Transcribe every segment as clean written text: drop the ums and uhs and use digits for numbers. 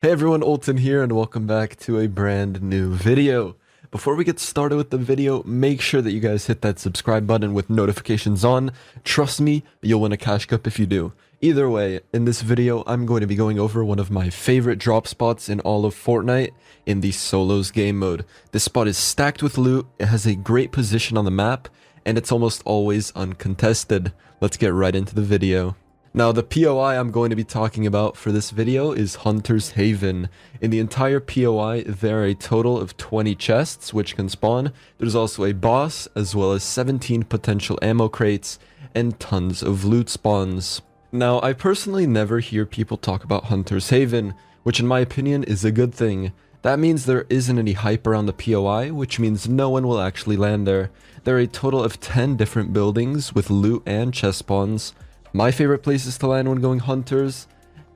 Hey everyone, Olten here and welcome back to a brand new video. Before we get started with the video, make sure that you guys hit that subscribe button with notifications on. Trust me, you'll win a cash cup if you do. Either way, in this video, I'm going to be going over one of my favorite drop spots in all of Fortnite in the solos game mode. This spot is stacked with loot, it has a great position on the map, and it's almost always uncontested. Let's get right into the video. Now, the POI I'm going to be talking about for this video is Hunter's Haven. In the entire POI, there are a total of 20 chests which can spawn. There's also a boss, as well as 17 potential ammo crates, and tons of loot spawns. Now, I personally never hear people talk about Hunter's Haven, which in my opinion is a good thing. That means there isn't any hype around the POI, which means no one will actually land there. There are a total of 10 different buildings with loot and chest spawns. My favorite places to land when going hunters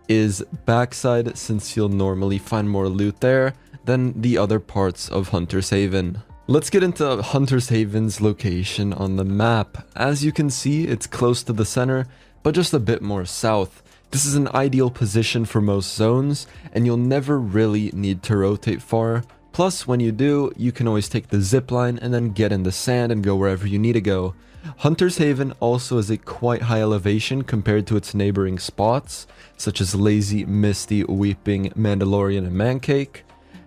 is backside, since you'll normally find more loot there than the other parts of Hunter's Haven. Let's get into Hunter's Haven's location on the map. As you can see, it's close to the center, but just a bit more south. This is an ideal position for most zones, and you'll never really need to rotate far. Plus, when you do, you can always take the zipline and then get in the sand and go wherever you need to go. Hunter's Haven also has a quite high elevation compared to its neighboring spots, such as Lazy, Misty, Weeping, Mandalorian, and Mancake.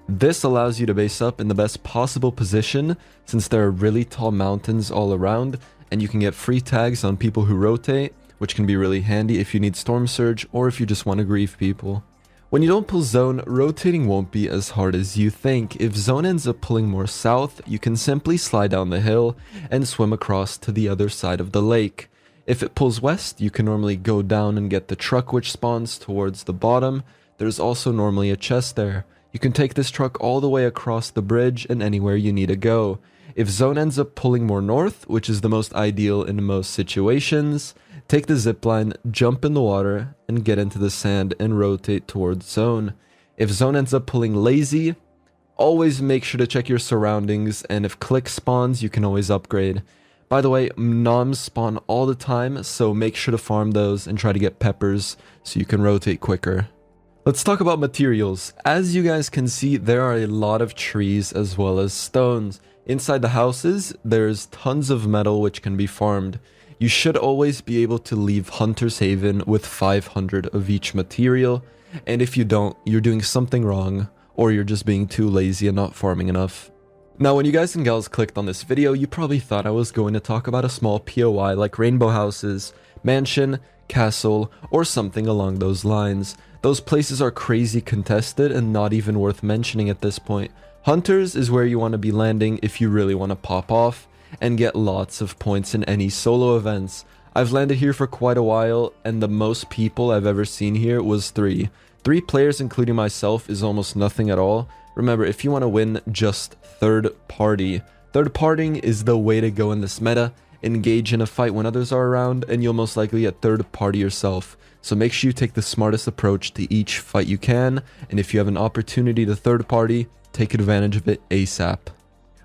This allows you to base up in the best possible position, since there are really tall mountains all around, and you can get free tags on people who rotate, which can be really handy if you need Storm Surge or if you just want to grieve people. When you don't pull zone, rotating won't be as hard as you think. If zone ends up pulling more south, you can simply slide down the hill and swim across to the other side of the lake. If it pulls west, you can normally go down and get the truck which spawns towards the bottom. There's also normally a chest there. You can take this truck all the way across the bridge and anywhere you need to go. If zone ends up pulling more north, which is the most ideal in most situations, take the zipline, jump in the water, and get into the sand and rotate towards zone. If zone ends up pulling lazy, always make sure to check your surroundings, and if click spawns, you can always upgrade. By the way, noms spawn all the time, so make sure to farm those and try to get peppers so you can rotate quicker. Let's talk about materials. As you guys can see, there are a lot of trees as well as stones. Inside the houses, there's tons of metal which can be farmed. You should always be able to leave Hunter's Haven with 500 of each material, and if you don't, you're doing something wrong, or you're just being too lazy and not farming enough. Now, when you guys and gals clicked on this video, you probably thought I was going to talk about a small POI like rainbow houses, mansion, castle, or something along those lines. Those places are crazy contested and not even worth mentioning at this point. Hunters is where you want to be landing if you really want to pop off and get lots of points in any solo events. I've landed here for quite a while, and the most people I've ever seen here was 3. 3 players including myself is almost nothing at all. Remember, if you want to win, just third party. Third partying is the way to go in this meta. Engage in a fight when others are around, and you'll most likely get third party yourself. So make sure you take the smartest approach to each fight you can, and if you have an opportunity to third party, take advantage of it ASAP.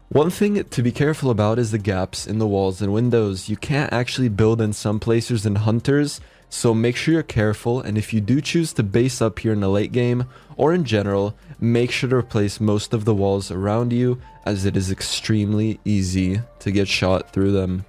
One thing to be careful about is the gaps in the walls and windows. You can't actually build in some places in Hunters, so make sure you're careful, and if you do choose to base up here in the late game, or in general, make sure to replace most of the walls around you, as it is extremely easy to get shot through them.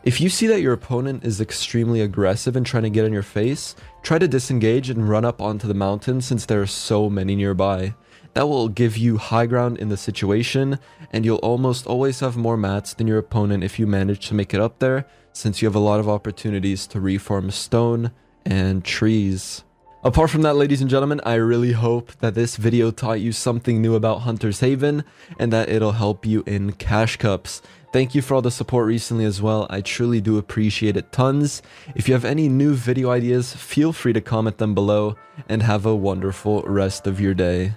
If you see that your opponent is extremely aggressive and trying to get in your face, try to disengage and run up onto the mountain since there are so many nearby. That will give you high ground in the situation, and you'll almost always have more mats than your opponent if you manage to make it up there, since you have a lot of opportunities to reform stone and trees. Apart from that, ladies and gentlemen, I really hope that this video taught you something new about Hunter's Haven, and that it'll help you in cash cups. Thank you for all the support recently as well. I truly do appreciate it tons. If you have any new video ideas, feel free to comment them below, and have a wonderful rest of your day.